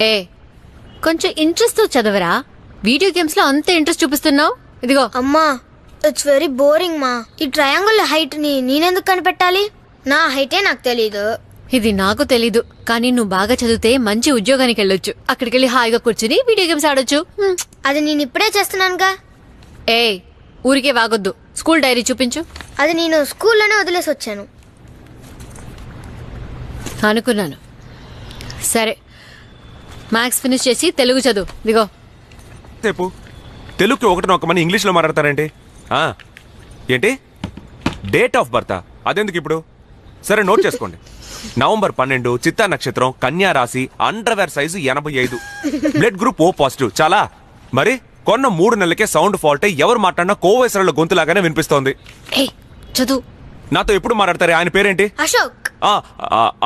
ఏ కొంచెం ఇంట్రెస్ట్ తో చదవరా. Video games లో అంత ఇంట్రెస్ట్ చూపిస్తున్నావు. ఇదిగో. అమ్మా ఇట్స్ వెరీ బోరింగ్ మా. ఈ ట్రయాంగిల్ హైట్ ని నేనెందుకు కనిపెట్టాలి? నా హైటే నాకు తెలీదు. ఇది నాకు తెలీదు, కానీ నువ్వు బాగా చదివితే మంచి ఉద్యోగానికి వెళ్ళొచ్చు. అక్కడికి వెళ్ళి హాయిగా కూర్చుని వీడియో గేమ్స్ ఆడొచ్చు. అది నేను ఇప్పుడే చేస్తున్నానుగా. ఏ ఊరికే వాగొద్దు. స్కూల్ డైరీ చూపించు. అది నేను స్కూల్లోనే వదిలేసి వచ్చాను. అనుకున్నాను. సరే, మ్యాథ్స్ ఫినిష్ చేసి తెలుగు చదువు. ఇదిగో. రేపు తెలుగుకి ఒకటి నొక్కమని ఇంగ్లీష్లో మాట్లాడతారేంటి? ఏంటి డేట్ ఆఫ్ బర్త్? అదెందుకు ఇప్పుడు? సరే నోట్ చేసుకోండి. నవంబర్ 12, చిత్తా నక్షత్రం, కన్యా రాశి, underwear size 85, blood group O positive. చాలా. మరి కొన్న 3 నెలలకే సౌండ్ ఫాల్ట్ అయ్యి ఎవరు మాట్లాడినా కోవేశ్వరుల గొంతులాగానే వినిపిస్తోంది. చదువు. నాతో ఎప్పుడు మాట్లాడతారే? ఆయన పేరేంటి? అశోక్.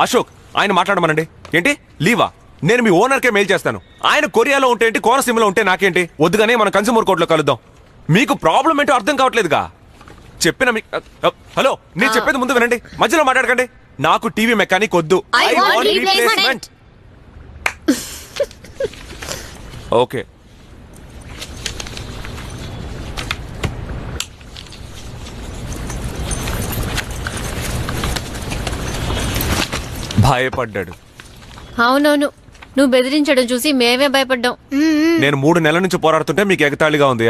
అశోక్. ఆయన మాట్లాడమనండి. ఏంటి లీవా? నేను మీ ఓనర్కే మెయిల్ చేస్తాను. ఆయన కొరియాలో ఉంటే ఏంటి, కోనసీమలో ఉంటే నాకేంటి? వద్దుగానే మన కన్స్యూమర్ కోర్టులో కలుద్దాం. మీకు ప్రాబ్లం ఏంటో అర్థం కావట్లేదుగా. చెప్పిన హలో, నేను చెప్పేది ముందు వినండి, మధ్యలో మాట్లాడకండి. నాకు టీవీ మెకానిక్ వద్దు. I want replacement. ఓకే. భయపడ్డాడు. అవునవును, నువ్వు బెదిరించడం చూసి మేమే భయపడ్డాం. నేను 3 నెలల నుంచి పోరాడుతుంటే మీకు ఎగతాళిగా ఉంది.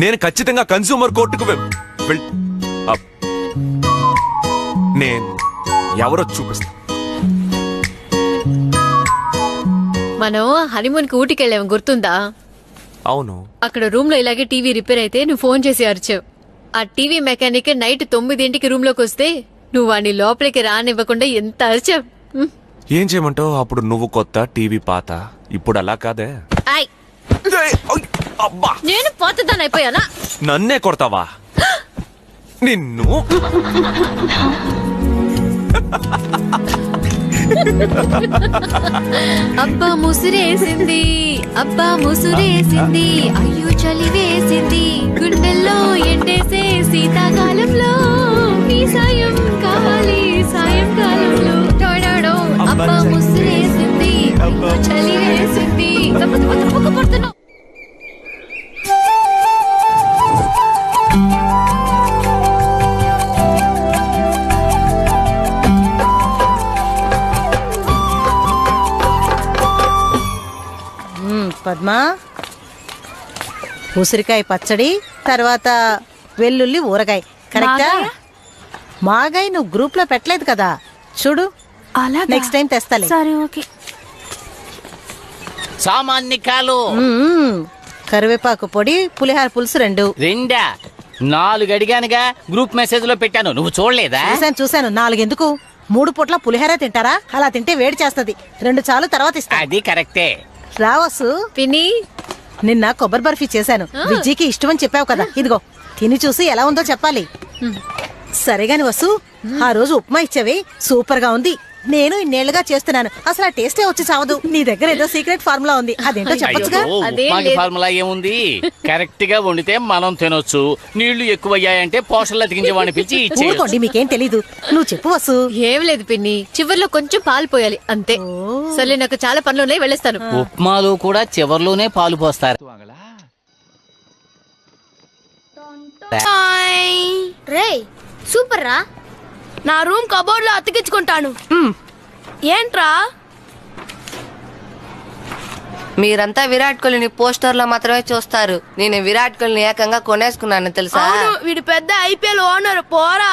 నేను ఖచ్చితంగా కన్స్యూమర్ కోర్టుకు నేను ఎవరో చూపిస్తా. మనం హనీమూన్ కి ఊటికి వెళ్ళాము, గుర్తుందా? అవును. అక్కడ రూమ్ లో ఇలాగే టీవీ రిపేర్ అయితే నువ్వు ఫోన్ చేసి అరిచావు. ఆ టీవీ మెకానిక్ నైట్ 9 రూమ్ లోకి వస్తే నువ్వు వాడిని లోపలికి రానివ్వకుండా ఎంత అరిచావు. ఏం చేయమంటావు? అప్పుడు నువ్వు కొత్త, టీవీ పాత. ఇప్పుడు అలా కాదే. నేను పోతదాన్ని అయిపోయానా? నన్నే కొడతావా? నిన్ను అబ్బా ముసురేసింది, అబ్బా ముసురేసింది, అయ్యో చలి వేసింది, గుండెల్లో ఎండేసే శీతాకాలంలో నీ సాయం కావాలి సాయంకాలంలో. టొడడో అబ్బా ముసురేసింది, అయ్యో చలి వేసింది, పడుతున్నావు. పద్మా, ఉసిరికాయ పచ్చడి, తర్వాత వెల్లుల్లి ఊరగాయ. కరెక్టా? మాగాయ నువ్వు గ్రూప్ లో పెట్టలేదు కదా, చూడు. నెక్స్ట్ టైం తెస్తాలే. సరే ఓకే. సామాన్నికాలు, కరివేపాకు పొడి, పులిహార పులుసు 2. 4 అడిగానుగా, గ్రూప్ మెసేజ్ లో పెట్టాను, నువ్వు చూడలేదా? చూశాను. 4 ఎందుకు? 3 పూట్ల పులిహార తింటారా? అలా తింటే వేడి చేస్తది. 2 చాలు, తర్వాత ఇస్తా. అది కరెక్టే. రావసు పిన్ని, నిన్న కొబ్బరి బర్ఫీ చేశాను. విజ్జికి ఇష్టమని చెప్పావు కదా, ఇదిగో తిని చూసి ఎలా ఉందో చెప్పాలి. సరేగాని వసు, ఆ రోజు ఉప్మా ఇచ్చావి, సూపర్ గా ఉంది. నేను ఇన్నేళ్లుగా చేస్తున్నాను, అసలు ఆ టేస్టే వచ్చి చావదు. నీ దగ్గర ఏదో సీక్రెట్ ఫార్ములా ఉంది, అదేంటో చెప్పొచ్చుగా. ఫార్ములా ఏముంది? కరెక్ట్ గా వండితే మనం తినొచ్చు. నీళ్లు ఎక్కువయ్యాయంటే పోషన్లు అతికించే వాడిని పిలిచి ఊరుకోండి, మీకేం తెలీదు. నువ్వు చెప్పు వసు. ఏం లేదు పిన్ని, చివర్లో కొంచెం పాలు పోయాలి అంతే. సరే, నాకు చాలా పనులు ఉన్నాయి, వెళ్ళేస్తాను. ఉప్మాలో కూడా చివర్లోనే పాలు పోస్తారు. రే సూపర్ రా. నా రూమ్ కబోర్డ్ లో అతికించుకుంటాను. ఏంట్రా? మీరంతా విరాట్ కోహ్లీని పోస్టర్ లో మాత్రమే చూస్తారు. నేను విరాట్ కోహ్లీని ఏకంగా కొనేసుకున్నాను తెలుసా? వీడు పెద్ద ఐపీఎల్ ఓనర్. పోరా.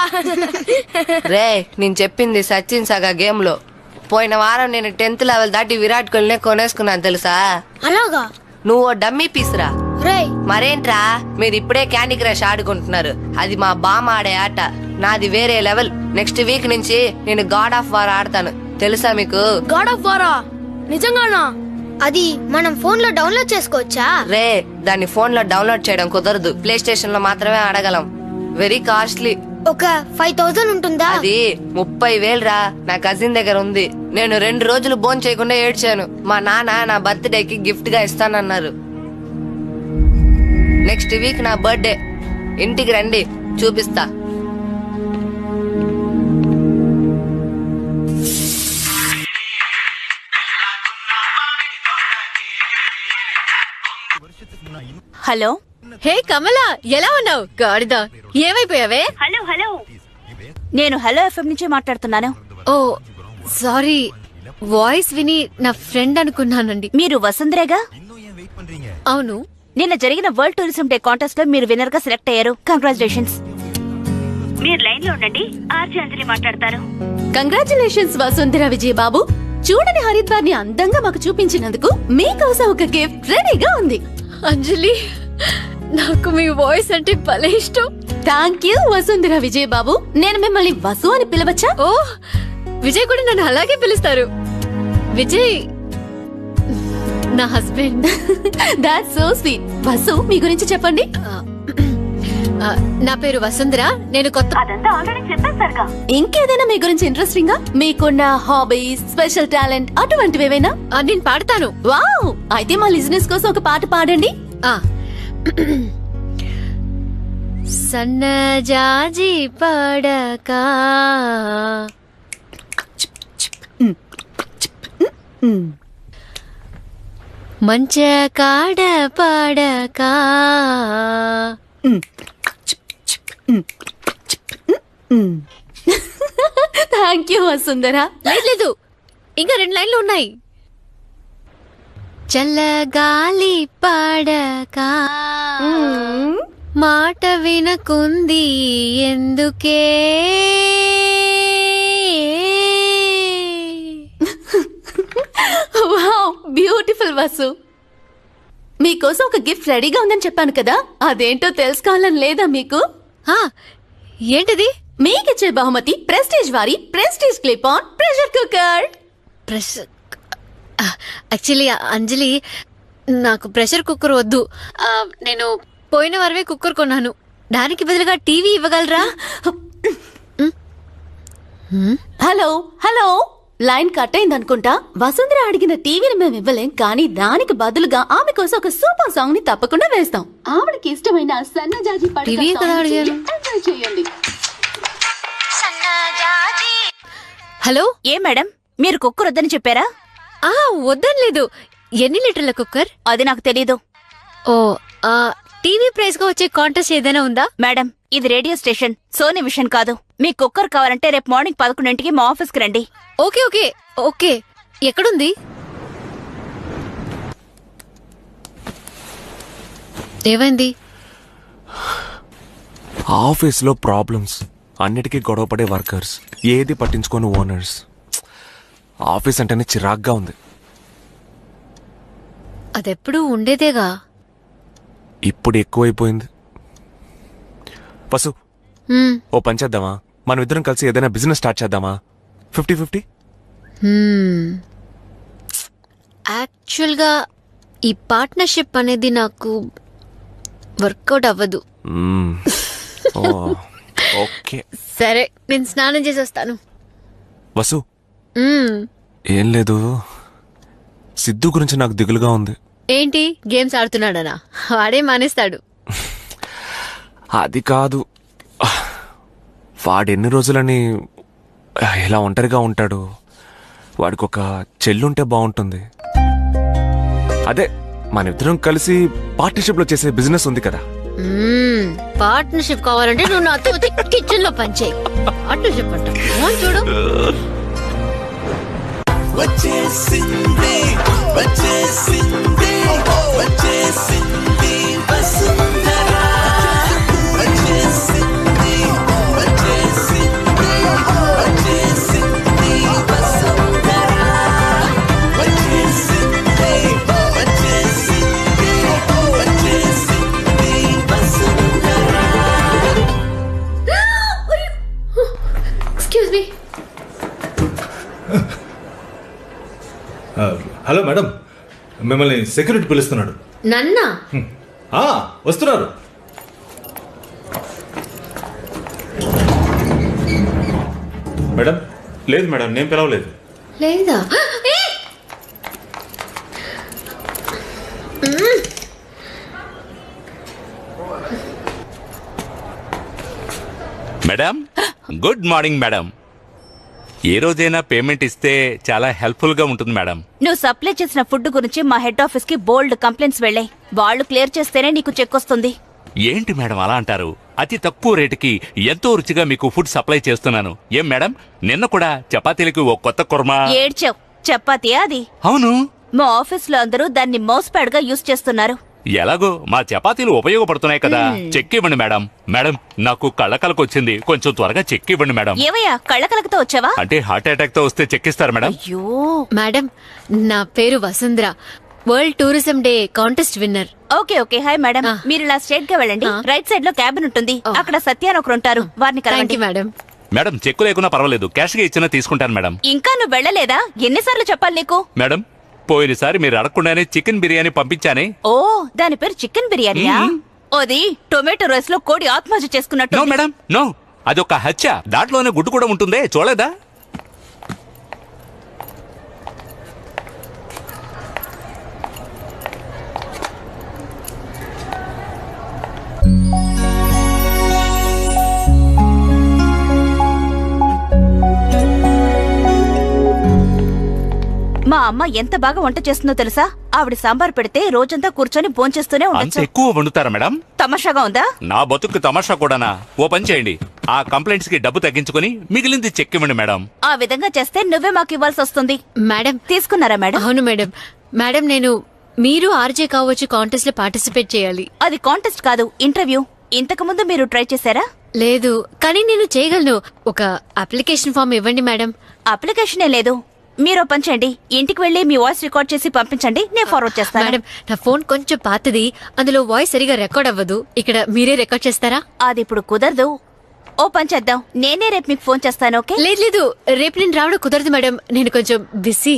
రే, నేను చెప్పింది సచిన్ సగా గేమ్ లో. పోయిన వారం నేను 10th లెవెల్ దాటి విరాట్ కోహ్లీనే కొనేసుకున్నాను తెలుసా? అలాగా? నువ్వు డమ్మీ పీస్ రా. రే మరేంట్రా, మీరు ఇప్పుడే క్యాండీ క్రష్ ఆడుకుంటున్నారు. అది మా బామ్మ ఆడే ఆట, నాది వేరే లెవెల్. నెక్స్ట్ వీక్ నుంచి నేను గాడ్ ఆఫ్ వార్ ఆడతాను తెలుసా మీకు? గాడ్ ఆఫ్ వారా? నిజంగానా? అది మనం ఫోన్ లో డౌన్లోడ్ చేసుకోవచ్చా? రే, దాన్ని ఫోన్ లో డౌన్లోడ్ చేయడం కుదరదు. ప్లే స్టేషన్ లో మాత్రమే ఆడగలం. Very costly. ఒక 5000 ఉంటుందా? అది 30,000 రా. నా కజిన్ దగ్గర ఉంది. నేను 2 రోజులు బోన్ చేయకుండా ఏడ్చాను. మా నాన్న నా బర్త్డేకి గిఫ్ట్ గా ఇస్తానన్నారు. నెక్స్ట్ వీక్ నా బర్త్డే. ఇంటికి రండి, చూపిస్తా. హలో హే కమలా, ఎలా ఉన్నావు? గాడిద, ఏమైపోయావే? నేను హలో ఎఫ్ఎం నుంచి మాట్లాడుతున్నాను. ఓ సారీ, వాయిస్ విని నా ఫ్రెండ్ అనుకున్నానండి. మీరు వసుంధరేగా? అవును. నిన్న జరిగిన వరల్డ్ టూరిజం డే కాంటెస్ట్ లో మీరు విన్నర్ గా సెలెక్ట్ అయ్యారు. కంగ్రాచులేషన్స్. మీరు లైన్ లో ఉండండి, ఆర్జే అంజలి మాట్లాడతారు. కంగ్రాచులేషన్స్ వసుంధర విజయ్ బాబు. చూడని హరిద్వార్ ని అందంగా మాకు చూపించినందుకు మీకోసం ఒక గిఫ్ట్ రెడీగా ఉంది. అంజలి, నాకు మీ వాయిస్ అంటే భలే ఇష్టం. థ్యాంక్ యూ వసుంధర విజయ్ బాబు. నేను మిమ్మల్ని వసు అని పిలవచ్చా? ఓ, విజయ్ కూడా నన్ను అలాగే పిలుస్తారు. విజయ్ నా husband. That's so sweet. Vasu, మీ గురించి చెప్పండి. నా పేరు వసుంధర. నేను కొత్త. అదంతా ఆల్రెడీ చెప్పేశారుగా. ఇంకేదైనా మీ గురించి ఇంట్రెస్టింగ్ గా, మీకున్న హాబీస్, స్పెషల్ టాలెంట్ అటువంటివి ఏవైనా? నేను పాడతాను. వావ్, అయితే మా లిజినెస్ కోసం ఒక పాట పాడండి. సన్నజాజి పడక మంచ కాడ పడక థ్యాంక్ యూ వసుంధర. లేదు, ఇంకా 2 లైన్లు ఉన్నాయి. చల్లగాలి పడక మాట వినకుంది ఎందుకే. Wow, beautiful Vasu. మీకోసం ఒక గిఫ్ట్ రెడీగా ఉందని చెప్పాను కదా, అదేంటో తెలుసుకోవాలని లేదా మీకు? ఏంటిది? మీకిచ్చే బహుమతి ప్రెస్టీజ్ వారి Prestige clip on pressure cooker. Actually Anjali, నాకు ప్రెషర్ కుక్కర్ వద్దు. నేను పోయిన వారమే కుక్కర్ కొన్నాను. దానికి బదులుగా టీవీ ఇవ్వగలరా? హలో హలో, లైన్ కట్ అయింది అనుకుంటా. వసుంధర అడిగిన టీవీని మేము ఇవ్వలేం, కానీ దానికి బదులుగా ఆమె కోసం ఒక సూపర్ సాంగ్ ని తప్పకుండా వేస్తాం. ఆవిడకి ఇష్టమైన సన్నజాజి పడక టీవీ కదా అడిగాను. ఎంజాయ్ చేయండి. హలో. ఏ మేడం, మీరు కుక్కర్ వద్దని చెప్పారా? వద్దని లేదు. ఎన్ని లీటర్ల కుక్కర్? అది నాకు తెలీదు. ఓ, టీవీ ప్రైజ్ గా వచ్చే కాంటెస్ట్ ఏదైనా ఉందా? మేడం, ఇది రేడియో స్టేషన్, సోనీ విషన్ కాదు. మీ కుక్కర్ కావాలంటే రేపు మార్నింగ్ 11 మా ఆఫీస్ కి రండి. Okay okay okay. ఎక్కడుంది? ఏమైంది? ఆఫీస్లో ప్రాబ్లమ్స్, అన్నిటికీ గొడవపడే వర్కర్స్, ఏది పట్టించుకోని ఓనర్స్. ఆఫీస్ అంటేనే చిరాగ్గా ఉంది. అదెప్పుడు ఉండేదేగా, ఇప్పుడు ఎక్కువైపోయింది. వసు, ఓ పని చేద్దామా? మనం ఇద్దరం కలిసి ఏదైనా బిజినెస్ స్టార్ట్ చేద్దామా? 50-50. యాక్చువల్గా ఈ పార్ట్నర్షిప్ అనేది నాకు వర్కౌట్ అవ్వదు. ఓకే సరే, నేను స్నానం చేసి వస్తాను. వసు, ఏం లేదు, సిద్ధు గురించి నాకు దిగులుగా ఉంది. ఏంటి, గేమ్స్ ఆడుతున్నాడనా? వాడే మానేస్తాడు. అది కాదు, వాడెన్ని రోజులని ఇలా ఒంటరిగా ఉంటాడు. వాడికి ఒక చెల్లుంటే బాగుంటుంది. అదే మన ఇద్దరం కలిసి పార్ట్నర్షిప్ లో చేసే బిజినెస్ ఉంది కదా. పార్ట్నర్షిప్ కావాలంటే నువ్వు నాతో కిచెన్ లో పనిచేయి. పార్ట్నర్షిప్ అంట చూడు. వచ్చేసింది వచ్చేసింది వచ్చేసింది వసుంధర, వచ్చేసింది వచ్చేసింది వచ్చేసింది వసుంధర, వచ్చేసింది వచ్చేసింది వచ్చేసింది Vasundhara. Excuse me. Hello madam, మిమ్మల్ని సెక్యూరిటీ పిలుస్తున్నాడు. నన్నా? వస్తున్నారు. మేడం, లేదు మేడం, నేను పిలవలేదు. లేదా? Madam, good morning madam. ఏ రోజైనా పేమెంట్ ఇస్తే చాలా హెల్ప్ఫుల్ గా ఉంటుంది మేడం. నువ్వు సప్లై చేసిన ఫుడ్ గురించి మా హెడ్ ఆఫీస్ కి బోల్డ్ కంప్లైంట్స్ వెళ్ళాయి. వాళ్ళు క్లియర్ చేస్తేనే నీకు చెక్ వస్తుంది. ఏంటి మేడం అలా అంటారు? అతి తక్కువ రేటుకి ఎంతో రుచిగా మీకు ఫుడ్ సప్లై చేస్తున్నాను. ఏం మేడం, నిన్న కూడా చపాతీలకు ఓ కొత్త కుర్మా. ఏడ్చావ్, చపాతీయా అది? అవును. మా ఆఫీస్ లో అందరూ దాన్ని మౌస్ ప్యాడ్ గా యూజ్ చేస్తున్నారు. ఎలాగో మా చపాతీలు ఉపయోగపడుతున్నాయి కదా. చెక్ ఇవ్వండి మేడం. మేడం, నాకు కళ్ళకలకు వచ్చింది, కొంచెం త్వరగా చెక్ ఇవ్వండి మేడం. ఏవయ్యా కళ్ళకలకతో వచ్చావా? అంటే హార్ట్ అటాక్ తో వస్తే చెక్ ఇస్తారు మేడం. అయ్యో మేడం, నా పేరు Vasundhara, world tourism day contest winner. Okay okay. Hi madam, మీరు ఇలా స్ట్రైట్ గా వెళ్ళండి. రైట్ సైడ్ లో క్యాబిన్ ఉంటుంది. అక్కడ సత్య అని ఒకరు ఉంటారు, వారిని కలవండి. మేడం. మేడం, చెక్కు లేకున్నా పర్వాలేదు, క్యాష్ గా ఇచ్చినా తీసుకుంటాను మేడం. ఇంకా నువ్వు వెళ్ళలేదా? ఎన్నిసార్లు చెప్పాలి నీకు? మేడం, పోయినసారి మీరు అడగకుండానే చికెన్ బిర్యానీ పంపించానే. ఓ, దాని పేరు చికెన్ బిర్యానీయా? అది టొమాటో రైస్ లో కోడి ఆత్మహత్య చేసుకున్నట్టు. నో మేడం, నో, అదొక హత్య. దాంట్లోనే గుడ్డు కూడా ఉంటుందే, చూడలేదా? మా అమ్మ ఎంత బాగా వంట చేస్తుందో తెలుసా? ఆవిడ సాంబార్ పెడితే రోజంతా కూర్చొని భోంచేస్తూనే అంత ఉండొచ్చు. ఎక్కువ వండుతారా మేడం? తమాషాగా ఉందా? నా బతుకు తమాషా కూడానా? ఓ పని చేయండి, ఆ కంప్లైంట్స్ కి డబ్బు తగ్గించుకుని మిగిలింది చెక్ ఇవ్వండి మేడం. ఆ విధంగా చేస్తే నువ్వే మాకు ఇవ్వాల్సి వస్తుంది. మేడం, తీసుకున్నారా మేడం? అవును మేడం. మేడం, నేను మీరు ఆర్జే కావచ్చు కాంటెస్ట్ లో పార్టిసిపేట్ చేయాలి. అది కాంటెస్ట్ కాదు, ఇంటర్వ్యూ. ఇంతకు ముందు మీరు ట్రై చేశారా? లేదు, కానీ నేను చేయగలను. ఒక అప్లికేషన్ ఫామ్ ఇవ్వండి మేడం. అప్లికేషనే లేదు. మీరు పని చేయండి, ఇంటికి వెళ్ళి మీ వాయిస్ రికార్డ్ చేసి పంపించండి, నేను ఫార్వర్డ్ చేస్తాను. మేడం, నా ఫోన్ కొంచెం పాతది, అందులో వాయిస్ సరిగా రికార్డ్ అవ్వదు. ఇక్కడ మీరే రికార్డ్ చేస్తారా? అది ఇప్పుడు కుదరదు. ఓ పని చేద్దాం, నేనే రేపు మీకు ఫోన్ చేస్తాను. ఓకే? లేదు లేదు, రేపు నేను రావడం కుదరదు మేడం, నేను కొంచెం బిజీ.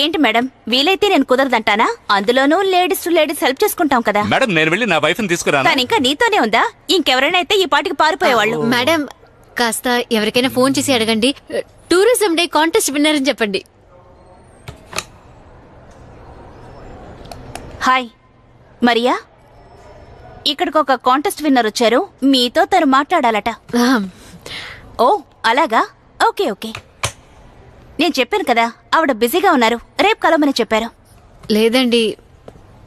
ఏంటి మేడం, వీలైతే నేను కుదరదంటానా? అందులోనూ లేడీస్ టు లేడీస్ హెల్ప్ చేసుకుంటాం కదా. మేడం, నేను వెళ్ళి నా వైఫ్ ని తీసుకురాను. కానీ ఇంకా నీతోనే ఉందా? ఇంకెవరైనా అయితే ఈ పాటికి పారిపోయేవాళ్ళు. మేడం, కాస్త ఎవరికైనా ఫోన్ చేసి అడగండి, టూరిజం డే కాంటెస్ట్ విన్నర్ అని చెప్పండి. హాయ్ మరియా, ఇక్కడికి ఒక కాంటెస్ట్ విన్నర్ వచ్చారు, మీతో తను మాట్లాడాలట. ఓ అలాగా, ఓకే ఓకే. నేను చెప్పాను కదా, ఆవిడ బిజీగా ఉన్నారు, రేపు కలవమని చెప్పారు. లేదండి,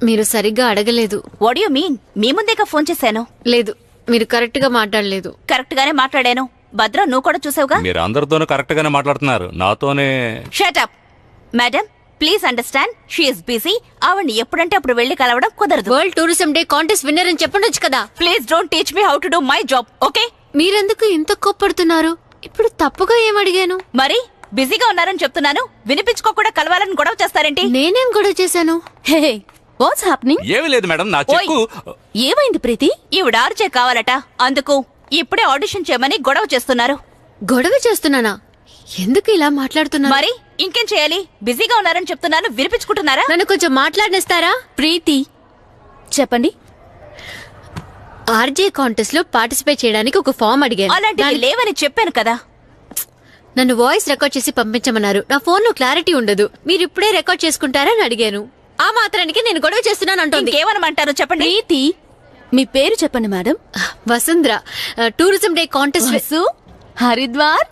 మీరు సరిగ్గా అడగలేదు. What you mean? మీ ముందేగా ఫోన్ చేశాను. లేదు, మీరు కరెక్ట్ గా మాట్లాడలేదు. కరెక్ట్ గానే మాట్లాడాను. భద్ర, నువ్వు కూడా చూసావుగా. మీరు అందరితోనూ కరెక్ట్ గానే మాట్లాడుతున్నారు, నాతోనే. Shut up madam, please understand, she is busy. ఆవిడ్ని ఎప్పుడంటే అప్పుడు వెళ్లి కలవడం కుదరదు. World tourism day contest winner అని చెప్పండొచ్చు కదా. Please don't teach me how to do my job, okay? మీరెందుకు ఇంత కోప్పడుతున్నారు? ఇప్పుడు తప్పుగా ఏం అడిగాను? మరి బిజీగా ఉన్నారని చెప్తున్నాను, వినిపించుకోకుండా కలవాలని గొడవ చేస్తారేంటి? నేనేం గొడవ చేశాను? Hey what's happening? ఏమీ లేదు మేడం, నా చెక్కు. ఏమైంది ప్రీతి? ఈవిడ ఆర్జే కావాలట, అందుకు ఇప్పుడే ఆడిషన్ చేయమని గొడవ చేస్తున్నారు. గొడవ చేస్తున్నానా? ఎందుకు ఇలా మాట్లాడుతున్నారు? మరి ఇంకేం చేయాలి? బిజీగా ఉన్నారని చెప్తున్నాను, వినిపించుకుంటున్నారా? నన్ను కొంచెం మాట్లాడిస్తారా? ప్రీతి చెప్పండి. ఆర్జే కాంటెస్ట్ లో పార్టిసిపేట్ చేయడానికి ఒక ఫామ్ అడిగాను. అలాంటివి లేవని చెప్పాను కదా. నన్ను వాయిస్ రికార్డ్ చేసి పంపించమన్నారు. నా ఫోన్ లో క్లారిటీ ఉండదు, మీరు ఇప్పుడే రికార్డ్ చేసుకుంటారా అని అడిగాను. ఆ మాత్రానికి నేను గొడవ చేస్తున్నాను అంటోంది. ఏమనమంటారు చెప్పండి. ప్రీతి, మీ పేరు చెప్పండి madam. Vasundhara, tourism day contest. Vasu, Haridwar,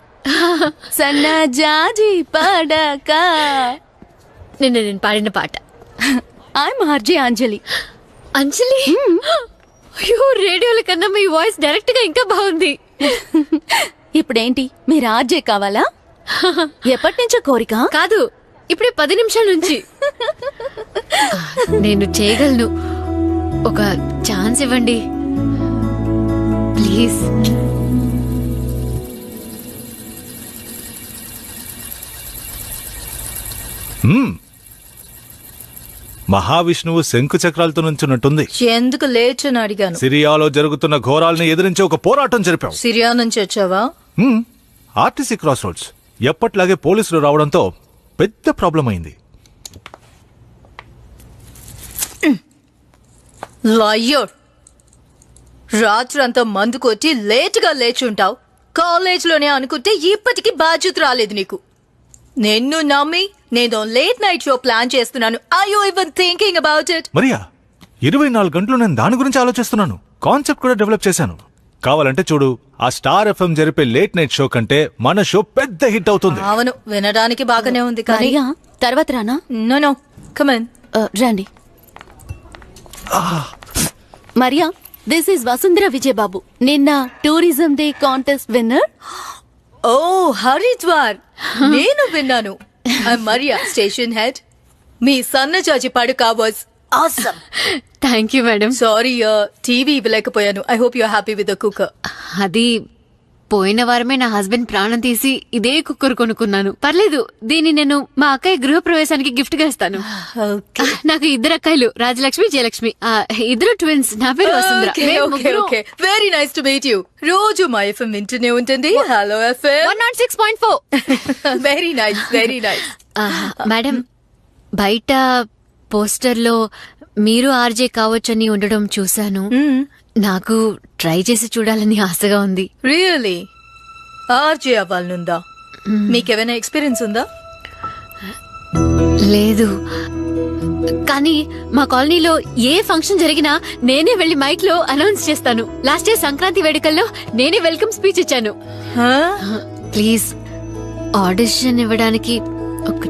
సన్నజాజి పడక. నేను పాడిన పాట. ఐఎమ్ ఆర్జే అంజలి. అంజలి? అయ్యో, రేడియోల కన్నా మీ వాయిస్ డైరెక్ట్ గా ఇంకా బాగుంది. ఇప్పుడేంటి, మీరు ఆర్జే కావాలా? ఎప్పటి నుంచో కోరిక? కాదు, ఇప్పుడే 10 నిమిషాల నుంచి. నేను చేయగలను, ఒక ఛాన్స్ ఇవ్వండి ప్లీజ్. మహావిష్ణువు శంకు చక్రాలతో నుంచున్నట్టుంది. ఎందుకు లేచని అడిగాను. సిరియాలో జరుగుతున్న ఘోరాల్ని ఎదిరించి ఒక పోరాటం జరిపాం. సిరియా నుంచి వచ్చావా? ఆర్టీసీ క్రాస్ రోడ్స్ ఎప్పట్లాగే పోలీసులు రావడంతో పెద్ద ప్రాబ్లం అయింది. లయ్యోర్, రాత్రంతా మందు కొట్టి లేటుగా లేచుంటావు. కాలేజ్లోనే అనుకుంటే ఇప్పటికీ బాధ్యత రాలేదు నీకు. నిన్ను నమ్మి నేను లేట్ నైట్ షో ప్లాన్ చేస్తున్నాను. Are you even thinking about it? Maria, 24 గంటలు నేను దాని గురించి ఆలోచిస్తున్నాను. కాన్సెప్ట్ కూడా డెవలప్ చేశాను. కావాలంటే చూడు, ఆ స్టార్ ఎఫ్ఎం జరిపే లేట్ నైట్ షో కంటే మన షో పెద్ద హిట్ అవుతుంది. అవును, వినడానికి బాగానే ఉంది కానీ మరియా తర్వాత రానా? No come on. రండి. Maria, this is Vasundhara Vijayababu, నిన్న tourism day contest winner. Oh Haridwar, నేను విన్నాను. Maria, station head. మీ Sannajaji Padaka was awesome. Thank you madam. Sorry, TV ఇవ్వలేకపోయాను. I hope you are happy with the cooker. అది పోయిన వారమే నా హస్బెండ్ ప్రాణం తీసి ఇదే కుక్కర్ కొనుక్కున్నాను. పర్లేదు, దీన్ని నేను మా అక్కయ్య గృహప్రవేశానికి గిఫ్ట్ గా ఇస్తాను. నాకు 2 అక్కయ్యలు, రాజలక్ష్మి, జయలక్ష్మి. 2 ట్విన్స్. నా పేరు వసుంధర. మేము ముగ్గురం. Very nice to meet you. రోజు మా ఎఫ్ఎం వింటూనే ఉంటుంది. Hello FM 106.4. Very nice, very nice. Madam, బయట పోస్టర్లో మీరు ఆర్జే కావచ్చని ఉండడం చూశాను. నాకు ట్రై చేసి చూడాలని ఆశగా ఉంది. రియలీ? ఆర్జే అవ్వాలనుందా? మీకేమైనా ఎక్స్పీరియన్స్ ఉందా? లేదు, కానీ మా కాలనీలో ఏ ఫంక్షన్ జరిగినా నేనే వెళ్లి మైక్ లో అనౌన్స్ చేస్తాను. లాస్ట్ ఇయర్ సంక్రాంతి వేడుకల్లో నేనే వెల్కమ్ స్పీచ్ ఇచ్చాను. ప్లీజ్ ఆడిషన్ ఇవ్వడానికి ఒక